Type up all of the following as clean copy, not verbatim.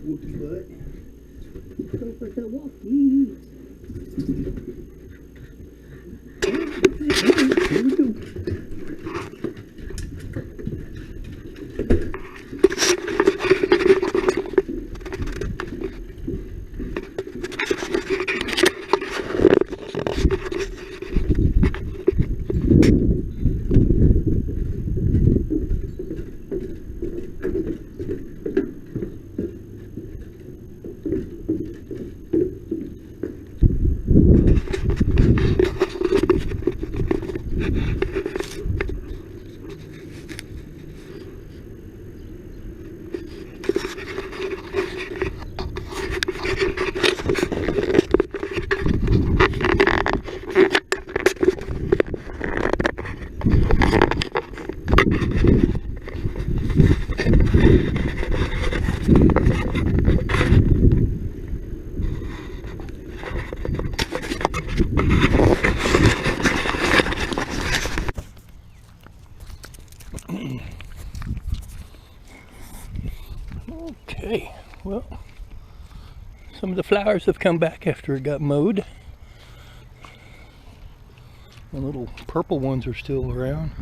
Wookie butt. Go for the walkie. Here we go. Okay, well, some of the flowers have come back after it got mowed. The little purple ones are still around.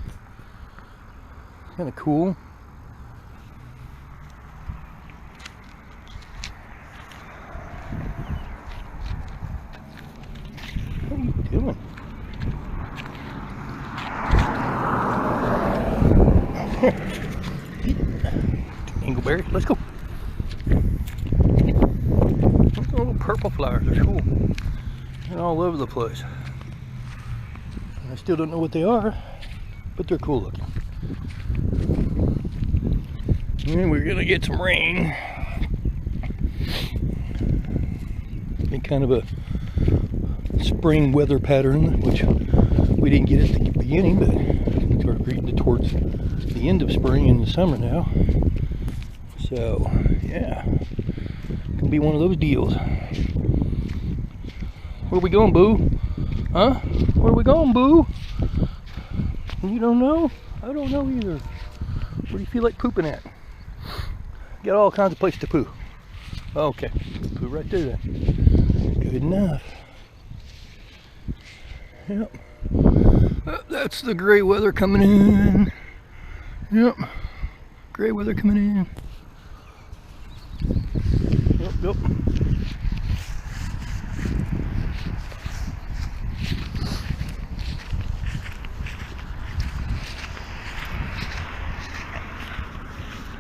Kind of cool. What are you doing? Angleberry, let's go. Those little purple flowers are cool. They're all over the place. I still don't know what they are, but they're cool looking. And we're gonna get some rain. Be kind of a spring weather pattern, which we didn't get at the beginning, but we're getting towards the end of spring and the summer now. So yeah, gonna be one of those deals. Where we going, Boo? Huh? Where we going, Boo? You don't know? I don't know either. Where do you feel like pooping at? Got all kinds of places to poo. Okay, poo right there then. Good enough. Yep. That's the gray weather coming in. Yep. Gray weather coming in. Yep, yep.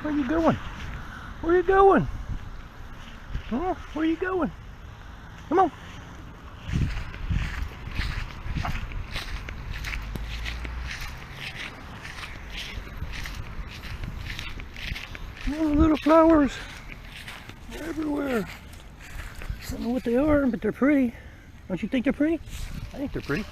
Where are you going? Where are you going? Huh? Where are you going? Come on. Oh, little flowers everywhere. I don't know what they are, but they're pretty. Don't you think they're pretty? I think they're pretty.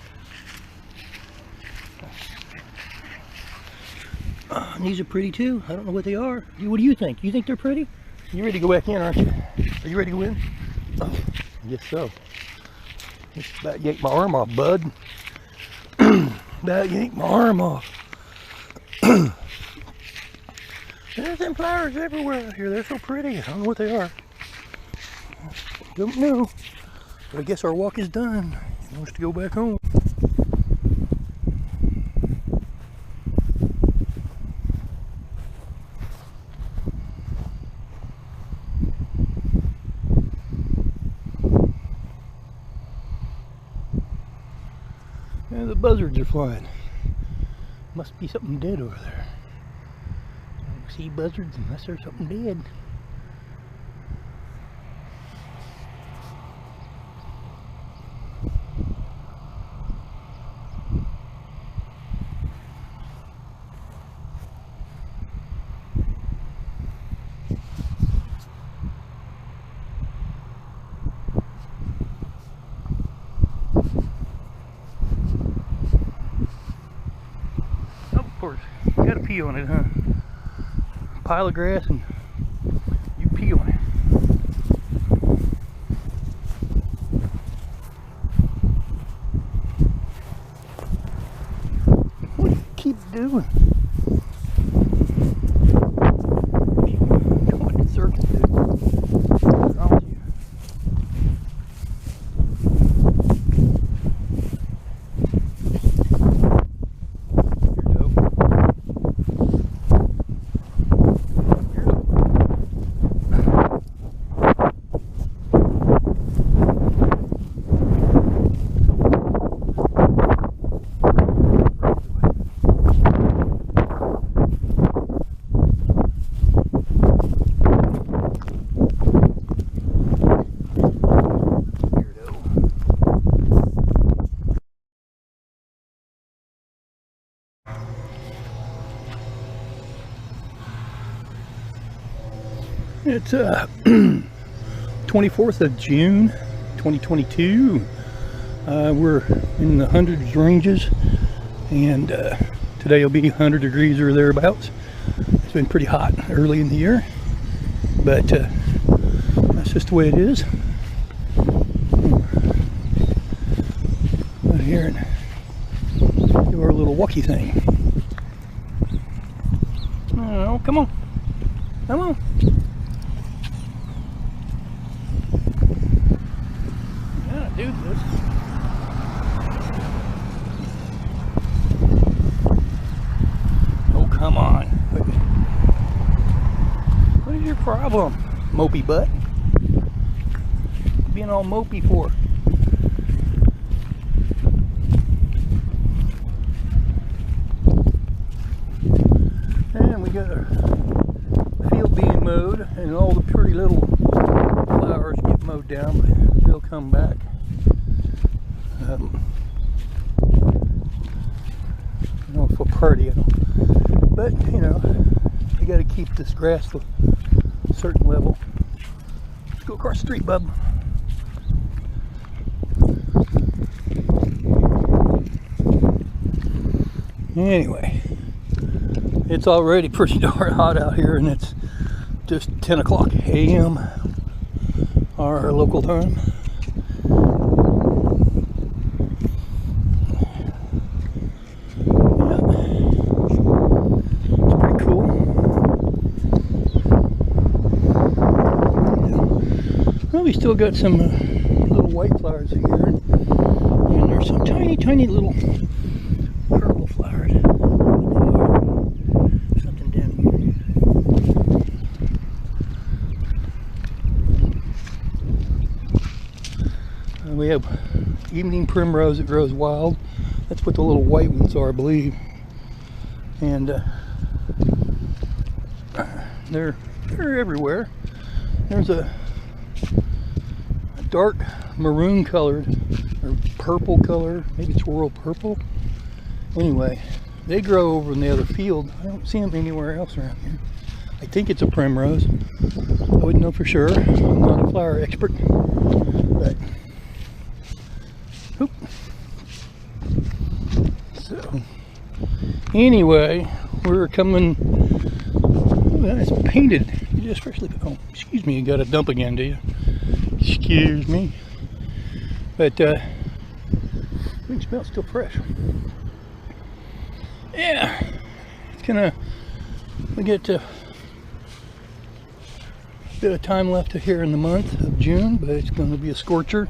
And these are pretty too. I don't know what they are. What do you think? You think they're pretty? You ready to go back in, aren't you? Are you ready to go in? Oh, I guess so. Just about yanked my arm off, bud. About yanked my arm off. There's them flowers everywhere out here. They're so pretty. I don't know what they are. Don't know. But I guess our walk is done. He wants to go back home. And the buzzards are flying. Must be something dead over there. I don't see buzzards unless there's something dead. Of course, you gotta pee on it, huh? Pile of grass and you pee on it. What do you keep doing? Going in circles, dude. It's 24th of June 2022. We're in the hundreds ranges, and today will be 100 degrees or thereabouts. It's been pretty hot early in the year, but that's just the way it is. Out here and do our little walkie thing. Oh, come on. Come on. Yeah, do this. Oh, come on. What is your problem, mopey butt? Being all mopey for? And we got our field being mowed, and all the pretty little flowers get mowed down, but they'll come back. I don't know if we'll party, but you know, you got to keep this grass to a certain level. Let's go across the street, bub. Anyway, it's already pretty darn hot out here, and it's just 10 o'clock a.m. our local time. Yeah. It's pretty cool. Yeah. Well, we still got some little white flowers here, and there's some tiny, tiny little purple flowers. Something down here. We have evening primrose that grows wild. That's what the little white ones are, I believe. And they're everywhere. There's a dark maroon colored or purple color, maybe it's royal purple. Anyway, they grow over in the other field. I don't see them anywhere else around here. I think it's a primrose. I wouldn't know for sure. I'm not a flower expert. But oop. So anyway, we're coming. Oh, that's painted. You just freshly. Oh, excuse me. You got a dump again, do you? Excuse me. But you can smell it's still fresh. Yeah, it's gonna. We get a bit of time left here in the month of June, but it's going to be a scorcher.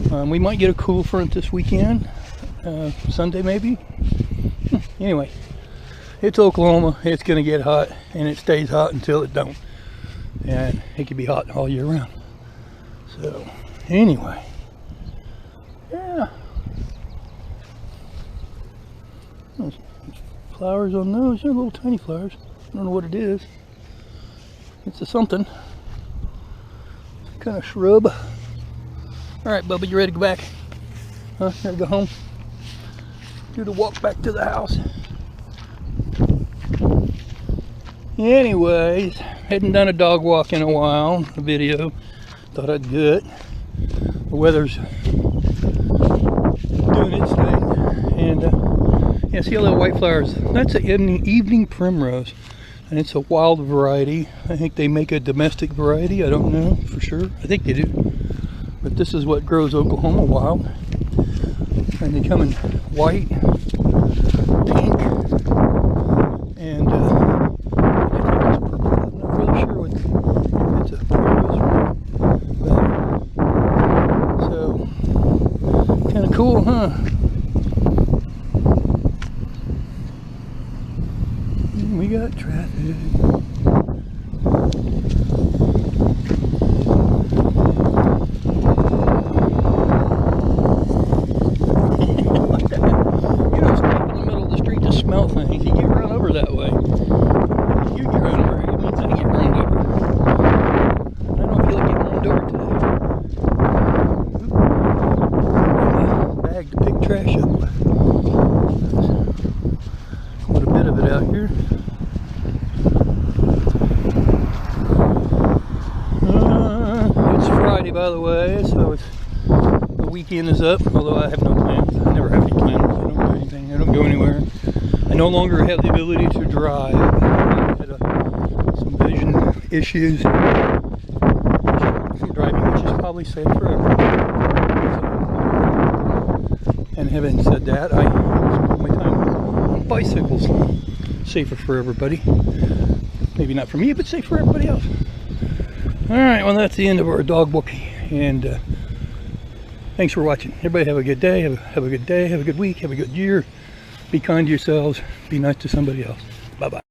We might get a cool front this weekend, Sunday maybe. Anyway, it's Oklahoma. It's going to get hot, and it stays hot until it don't, and it can be hot all year round. So anyway, yeah. Those flowers on those, they're little tiny flowers. I don't know what it is. It's a something. Kind of shrub. Alright, Bubba, you ready to go back? Huh? You ready to go home? Do the walk back to the house. Anyways, hadn't done a dog walk in a while, a video. Thought I'd do it. The weather's doing its thing. And yeah, see all the white flowers? That's an evening primrose. And it's a wild variety. I think they make a domestic variety. I don't know for sure. I think they do. But this is what grows Oklahoma wild. And they come in white, pink, and I think it's purple. I'm not really sure if it's a primrose or not. So, kind of cool, huh? We got traffic. What the heck? You don't stop in the middle of the street to smell things. You get run over that way. You get run over, it means I get run over. I don't feel like getting run over today. Bag to pick trash up. Quite a bit of it out here. by the way. So it's, the weekend is up, although I have no plans. I never have any plans. I don't do anything. I don't go anywhere. I no longer have the ability to drive. I had some vision issues from driving, which is probably safe forever. And having said that, I spend my time on bicycles. Safer for everybody. Maybe not for me, but safe for everybody else. Alright, well that's the end of our dog book. And thanks for watching. Everybody have a good day. Have a good day. Have a good week. Have a good year. Be kind to yourselves. Be nice to somebody else. Bye-bye.